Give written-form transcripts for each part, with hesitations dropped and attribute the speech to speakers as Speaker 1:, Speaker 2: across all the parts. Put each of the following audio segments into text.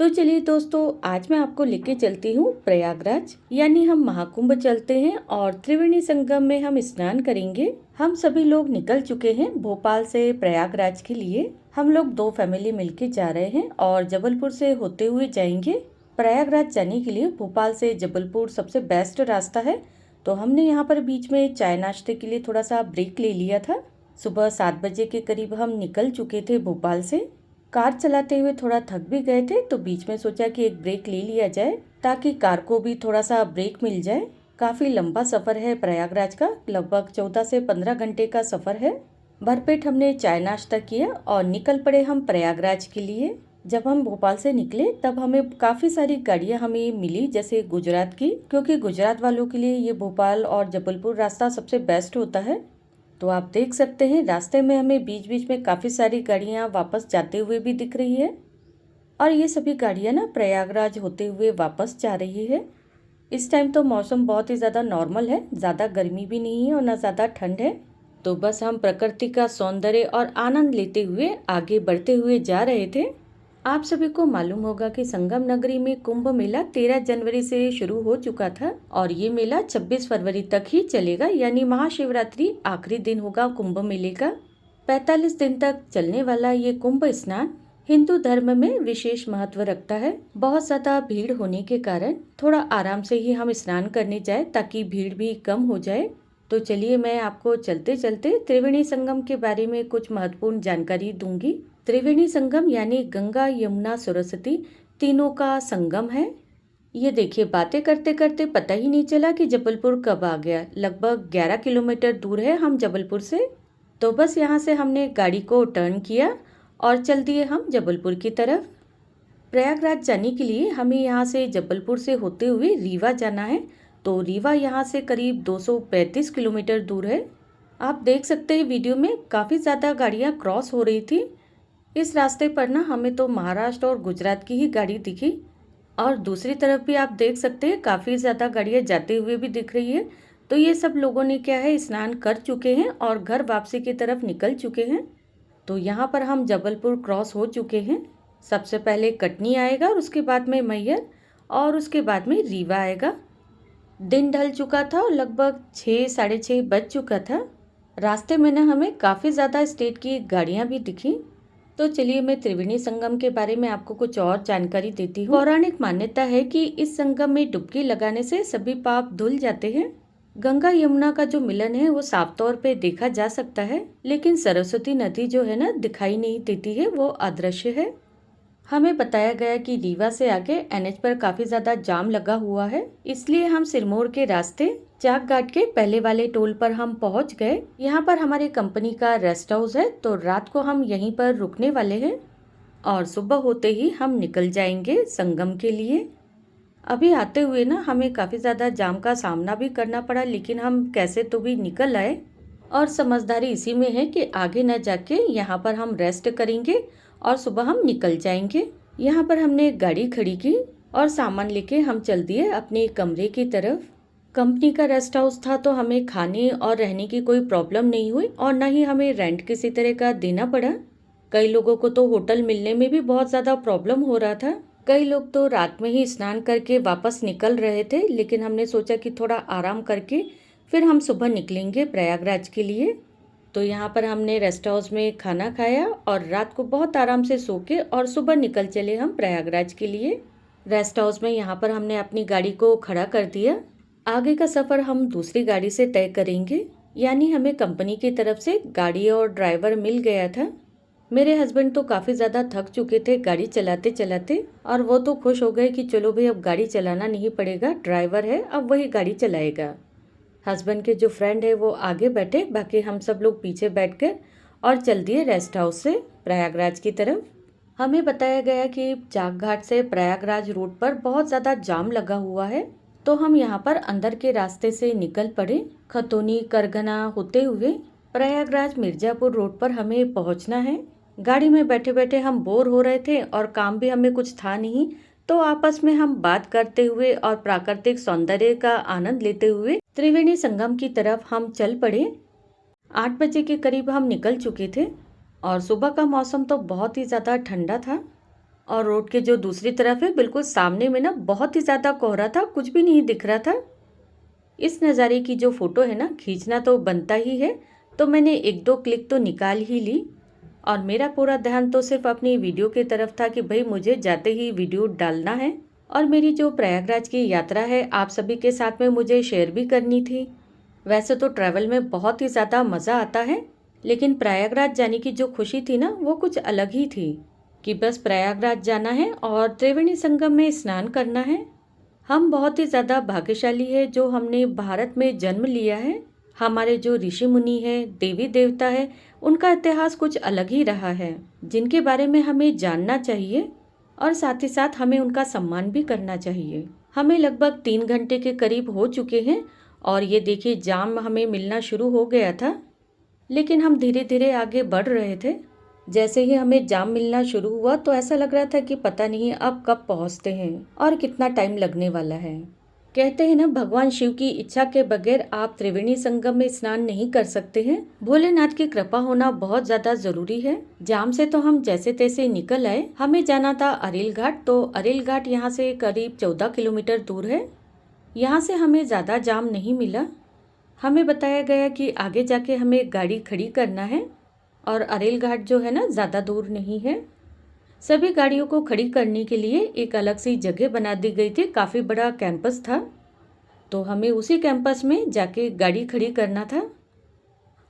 Speaker 1: तो चलिए दोस्तों, आज मैं आपको लेके चलती हूँ प्रयागराज, यानी हम महाकुंभ चलते हैं और त्रिवेणी संगम में हम स्नान करेंगे। हम सभी लोग निकल चुके हैं भोपाल से प्रयागराज के लिए। हम लोग 2 फैमिली मिलके जा रहे हैं और जबलपुर से होते हुए जाएंगे। प्रयागराज जाने के लिए भोपाल से जबलपुर सबसे बेस्ट रास्ता है। तो हमने यहाँ पर बीच में चाय नाश्ते के लिए थोड़ा सा ब्रेक ले लिया था। सुबह 7 बजे के करीब हम निकल चुके थे भोपाल से। कार चलाते हुए थोड़ा थक भी गए थे, तो बीच में सोचा कि एक ब्रेक ले लिया जाए ताकि कार को भी थोड़ा सा ब्रेक मिल जाए। काफ़ी लंबा सफ़र है प्रयागराज का, लगभग 14 से 15 घंटे का सफ़र है। भरपेट हमने चाय नाश्ता किया और निकल पड़े हम प्रयागराज के लिए। जब हम भोपाल से निकले तब हमें काफ़ी सारी गाड़ियां हमें मिली, जैसे गुजरात की, क्योंकि गुजरात वालों के लिए ये भोपाल और जबलपुर रास्ता सबसे बेस्ट होता है। तो आप देख सकते हैं रास्ते में हमें बीच बीच में काफ़ी सारी गाड़ियाँ वापस जाते हुए भी दिख रही है और ये सभी गाड़ियाँ ना प्रयागराज होते हुए वापस जा रही है। इस टाइम तो मौसम बहुत ही ज़्यादा नॉर्मल है, ज़्यादा गर्मी भी नहीं है और ना ज़्यादा ठंड है। तो बस हम प्रकृति का सौंदर्य और आनंद लेते हुए आगे बढ़ते हुए जा रहे थे। आप सभी को मालूम होगा कि संगम नगरी में कुंभ मेला 13 जनवरी से शुरू हो चुका था और ये मेला 26 फरवरी तक ही चलेगा, यानी महाशिवरात्रि आखिरी दिन होगा कुंभ मेले का। 45 दिन तक चलने वाला ये कुंभ स्नान हिंदू धर्म में विशेष महत्व रखता है। बहुत ज्यादा भीड़ होने के कारण थोड़ा आराम से ही हम स्नान करने जाए ताकि भीड़ भी कम हो जाए। तो चलिए मैं आपको चलते चलते त्रिवेणी संगम के बारे में कुछ महत्वपूर्ण जानकारी दूंगी। त्रिवेणी संगम यानी गंगा यमुना सरस्वती तीनों का संगम है। ये देखिए, बातें करते करते पता ही नहीं चला कि जबलपुर कब आ गया। लगभग 11 किलोमीटर दूर है हम जबलपुर से। तो बस यहाँ से हमने गाड़ी को टर्न किया और चल दिए हम जबलपुर की तरफ। प्रयागराज जाने के लिए हमें यहाँ से जबलपुर से होते हुए रीवा जाना है। तो रीवा यहाँ से करीब 235 किलोमीटर दूर है। आप देख सकते हैं वीडियो में काफ़ी ज़्यादा गाड़ियाँ क्रॉस हो रही थी। इस रास्ते पर ना हमें तो महाराष्ट्र और गुजरात की ही गाड़ी दिखी और दूसरी तरफ भी आप देख सकते हैं काफ़ी ज़्यादा गाड़ियाँ जाते हुए भी दिख रही है। तो ये सब लोगों ने क्या है, स्नान कर चुके हैं और घर वापसी की तरफ निकल चुके हैं। तो यहाँ पर हम जबलपुर क्रॉस हो चुके हैं। सबसे पहले कटनी आएगा और उसके बाद में मैहर और उसके बाद में रीवा आएगा। दिन ढल चुका था और लगभग 6 साढ़े 6 बज चुका था। रास्ते में ना हमें काफ़ी ज़्यादा स्टेट की गाड़ियाँ भी दिखी। तो चलिए मैं त्रिवेणी संगम के बारे में आपको कुछ और जानकारी देती हूँ। पौराणिक मान्यता है कि इस संगम में डुबकी लगाने से सभी पाप धुल जाते हैं। गंगा यमुना का जो मिलन है वो साफ तौर पे देखा जा सकता है, लेकिन सरस्वती नदी जो है ना दिखाई नहीं देती है, वो अदृश्य है। हमें बताया गया कि रीवा से आगे एनएच पर काफी ज्यादा जाम लगा हुआ है, इसलिए हम सिरमौर के रास्ते चाक घाट के पहले वाले टोल पर हम पहुंच गए। यहाँ पर हमारी कंपनी का रेस्ट हाउस है, तो रात को हम यहीं पर रुकने वाले हैं और सुबह होते ही हम निकल जाएंगे संगम के लिए। अभी आते हुए ना हमें काफ़ी ज़्यादा जाम का सामना भी करना पड़ा, लेकिन हम कैसे तो भी निकल आए। और समझदारी इसी में है कि आगे न जाके यहाँ पर हम रेस्ट करेंगे और सुबह हम निकल जाएंगे। यहाँ पर हमने गाड़ी खड़ी की और सामान लेके हम चल दिए अपने कमरे की तरफ। कंपनी का रेस्ट हाउस था तो हमें खाने और रहने की कोई प्रॉब्लम नहीं हुई और न ही हमें रेंट किसी तरह का देना पड़ा। कई लोगों को तो होटल मिलने में भी बहुत ज़्यादा प्रॉब्लम हो रहा था। कई लोग तो रात में ही स्नान करके वापस निकल रहे थे, लेकिन हमने सोचा कि थोड़ा आराम करके फिर हम सुबह निकलेंगे प्रयागराज के लिए। तो यहाँ पर हमने रेस्ट हाउस में खाना खाया और रात को बहुत आराम से सो के और सुबह निकल चले हम प्रयागराज के लिए। रेस्ट हाउस में यहाँ पर हमने अपनी गाड़ी को खड़ा कर दिया। आगे का सफ़र हम दूसरी गाड़ी से तय करेंगे, यानी हमें कंपनी की तरफ से गाड़ी और ड्राइवर मिल गया था। मेरे हस्बैंड तो काफ़ी ज़्यादा थक चुके थे गाड़ी चलाते चलाते, और वो तो खुश हो गए कि चलो भाई अब गाड़ी चलाना नहीं पड़ेगा, ड्राइवर है अब वही गाड़ी चलाएगा। हस्बैंड के जो फ्रेंड है वो आगे बैठे, बाकी हम सब लोग पीछे बैठ कर और चल दिए रेस्ट हाउस से प्रयागराज की तरफ। हमें बताया गया कि चाक घाट से प्रयागराज रोड पर बहुत ज़्यादा जाम लगा हुआ है, तो हम यहाँ पर अंदर के रास्ते से निकल पड़े। खतौनी करगना होते हुए प्रयागराज मिर्जापुर रोड पर हमें पहुँचना है। गाड़ी में बैठे बैठे हम बोर हो रहे थे और काम भी हमें कुछ था नहीं, तो आपस में हम बात करते हुए और प्राकृतिक सौंदर्य का आनंद लेते हुए त्रिवेणी संगम की तरफ हम चल पड़े। 8 बजे के करीब हम निकल चुके थे और सुबह का मौसम तो बहुत ही ज़्यादा ठंडा था और रोड के जो दूसरी तरफ है बिल्कुल सामने में ना बहुत ही ज़्यादा कोहरा था, कुछ भी नहीं दिख रहा था। इस नज़ारे की जो फ़ोटो है ना खींचना तो बनता ही है, तो मैंने एक दो क्लिक तो निकाल ही ली और मेरा पूरा ध्यान तो सिर्फ अपनी वीडियो की तरफ था कि भाई मुझे जाते ही वीडियो डालना है और मेरी जो प्रयागराज की यात्रा है आप सभी के साथ में मुझे शेयर भी करनी थी। वैसे तो ट्रैवल में बहुत ही ज़्यादा मज़ा आता है, लेकिन प्रयागराज जाने की जो खुशी थी ना वो कुछ अलग ही थी कि बस प्रयागराज जाना है और त्रिवेणी संगम में स्नान करना है। हम बहुत ही ज़्यादा भाग्यशाली है जो हमने भारत में जन्म लिया है। हमारे जो ऋषि मुनि है, देवी देवता है, उनका इतिहास कुछ अलग ही रहा है जिनके बारे में हमें जानना चाहिए और साथ ही साथ हमें उनका सम्मान भी करना चाहिए। हमें लगभग 3 घंटे के करीब हो चुके हैं और ये देखिए जाम हमें मिलना शुरू हो गया था, लेकिन हम धीरे धीरे आगे बढ़ रहे थे। जैसे ही हमें जाम मिलना शुरू हुआ तो ऐसा लग रहा था कि पता नहीं अब कब पहुंचते हैं और कितना टाइम लगने वाला है। कहते हैं ना भगवान शिव की इच्छा के बगैर आप त्रिवेणी संगम में स्नान नहीं कर सकते हैं। भोलेनाथ की कृपा होना बहुत ज्यादा जरूरी है। जाम से तो हम जैसे तैसे निकल आए। हमें जाना था अरेल घाट, तो अरेल घाट यहाँ से करीब 14 किलोमीटर दूर है। यहाँ से हमें ज्यादा जाम नहीं मिला। हमें बताया गया कि आगे जाके हमें गाड़ी खड़ी करना है और अरेल घाट जो है ना ज़्यादा दूर नहीं है। सभी गाड़ियों को खड़ी करने के लिए एक अलग सी जगह बना दी गई थी, काफ़ी बड़ा कैंपस था, तो हमें उसी कैंपस में जाके गाड़ी खड़ी करना था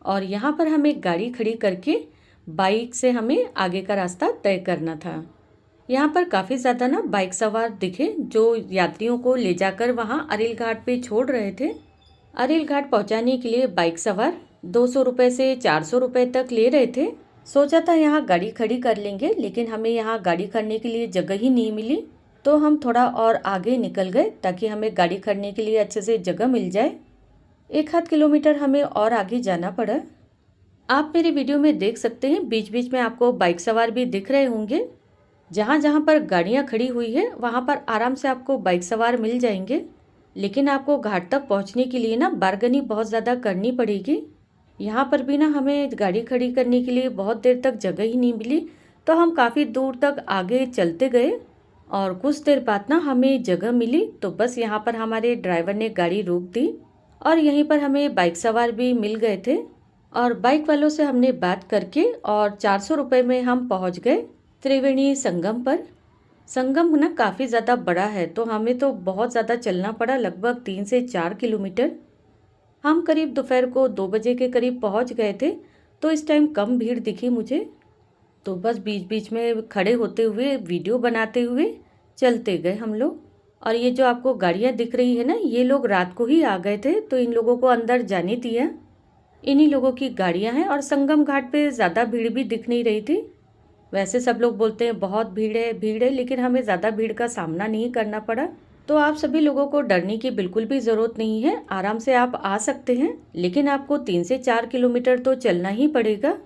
Speaker 1: और यहाँ पर हमें गाड़ी खड़ी करके बाइक से हमें आगे का रास्ता तय करना था। यहाँ पर काफ़ी ज़्यादा ना बाइक सवार दिखे जो यात्रियों को ले जाकर वहाँ अरेल घाट पे छोड़ रहे थे। अरेल घाट पहुँचाने के लिए बाइक सवार 200 रुपये से 400 रुपये तक ले रहे थे। सोचा था यहाँ गाड़ी खड़ी कर लेंगे, लेकिन हमें यहाँ गाड़ी खड़ने के लिए जगह ही नहीं मिली, तो हम थोड़ा और आगे निकल गए ताकि हमें गाड़ी खड़ने के लिए अच्छे से जगह मिल जाए। 1 आध किलोमीटर हमें और आगे जाना पड़ा। आप मेरी वीडियो में देख सकते हैं बीच बीच में आपको बाइक सवार भी दिख रहे होंगे। जहाँ जहाँ पर गाड़ियाँ खड़ी हुई है वहाँ पर आराम से आपको बाइक सवार मिल जाएंगे, लेकिन आपको घाट तक पहुँचने के लिए ना बारगनी बहुत ज़्यादा करनी पड़ेगी। यहाँ पर भी ना हमें गाड़ी खड़ी करने के लिए बहुत देर तक जगह ही नहीं मिली, तो हम काफ़ी दूर तक आगे चलते गए और कुछ देर बाद ना हमें जगह मिली। तो बस यहाँ पर हमारे ड्राइवर ने गाड़ी रोक दी और यहीं पर हमें बाइक सवार भी मिल गए थे और बाइक वालों से हमने बात करके और 400 रुपये में हम पहुँच गए त्रिवेणी संगम पर। संगम ना काफ़ी ज़्यादा बड़ा है, तो हमें तो बहुत ज़्यादा चलना पड़ा, लगभग 3 से 4 किलोमीटर। हम करीब दोपहर को 2 बजे के करीब पहुंच गए थे, तो इस टाइम कम भीड़ दिखी मुझे। तो बस बीच बीच में खड़े होते हुए वीडियो बनाते हुए चलते गए हम लोग। और ये जो आपको गाड़ियाँ दिख रही है ना, ये लोग रात को ही आ गए थे, तो इन लोगों को अंदर जाने दिया। इन्हीं लोगों की गाड़ियाँ हैं और संगम घाट पे ज़्यादा भीड़ भी दिख नहीं रही थी। वैसे सब लोग बोलते हैं बहुत भीड़ है, लेकिन हमें ज़्यादा भीड़ का सामना नहीं करना पड़ा। तो आप सभी लोगों को डरने की बिल्कुल भी ज़रूरत नहीं है, आराम से आप आ सकते हैं, लेकिन आपको 3 से 4 किलोमीटर तो चलना ही पड़ेगा।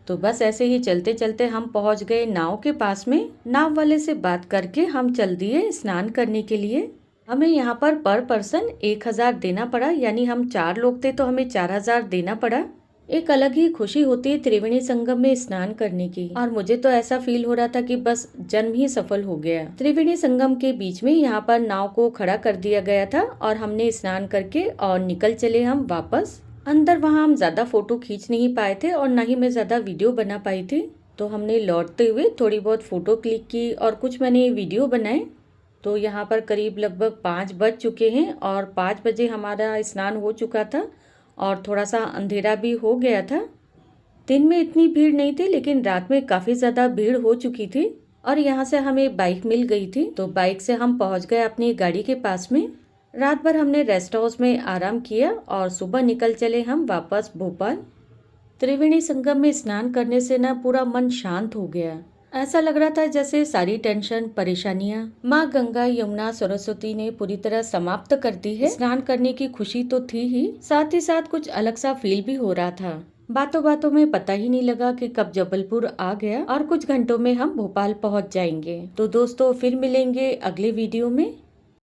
Speaker 1: तो बस ऐसे ही चलते चलते हम पहुंच गए नाव के पास में। नाव वाले से बात करके हम चल दिए स्नान करने के लिए। हमें यहाँ पर पर्सन 1000 देना पड़ा, यानी हम 4 लोग थे तो हमें 4000 देना पड़ा। एक अलग ही खुशी होती है त्रिवेणी संगम में स्नान करने की, और मुझे तो ऐसा फील हो रहा था कि बस जन्म ही सफल हो गया। त्रिवेणी संगम के बीच में यहाँ पर नाव को खड़ा कर दिया गया था और हमने स्नान करके और निकल चले हम वापस अंदर। वहाँ हम ज्यादा फोटो खींच नहीं पाए थे और न ही मैं ज्यादा वीडियो बना पाई थी, तो हमने लौटते हुए थोड़ी बहुत फोटो क्लिक की और कुछ मैंने वीडियो बनाए। तो यहाँ पर करीब लगभग 5 बज चुके हैं और 5 बजे हमारा स्नान हो चुका था और थोड़ा सा अंधेरा भी हो गया था। दिन में इतनी भीड़ नहीं थी, लेकिन रात में काफ़ी ज़्यादा भीड़ हो चुकी थी और यहाँ से हमें बाइक मिल गई थी, तो बाइक से हम पहुँच गए अपनी गाड़ी के पास में। रात भर हमने रेस्ट हाउस में आराम किया और सुबह निकल चले हम वापस भोपाल। त्रिवेणी संगम में स्नान करने से ना पूरा मन शांत हो गया। ऐसा लग रहा था जैसे सारी टेंशन परेशानियां माँ गंगा यमुना सरस्वती ने पूरी तरह समाप्त कर दी है। स्नान करने की खुशी तो थी ही साथ कुछ अलग सा फील भी हो रहा था। बातों बातों में पता ही नहीं लगा कि कब जबलपुर आ गया और कुछ घंटों में हम भोपाल पहुंच जाएंगे। तो दोस्तों फिर मिलेंगे अगले वीडियो में।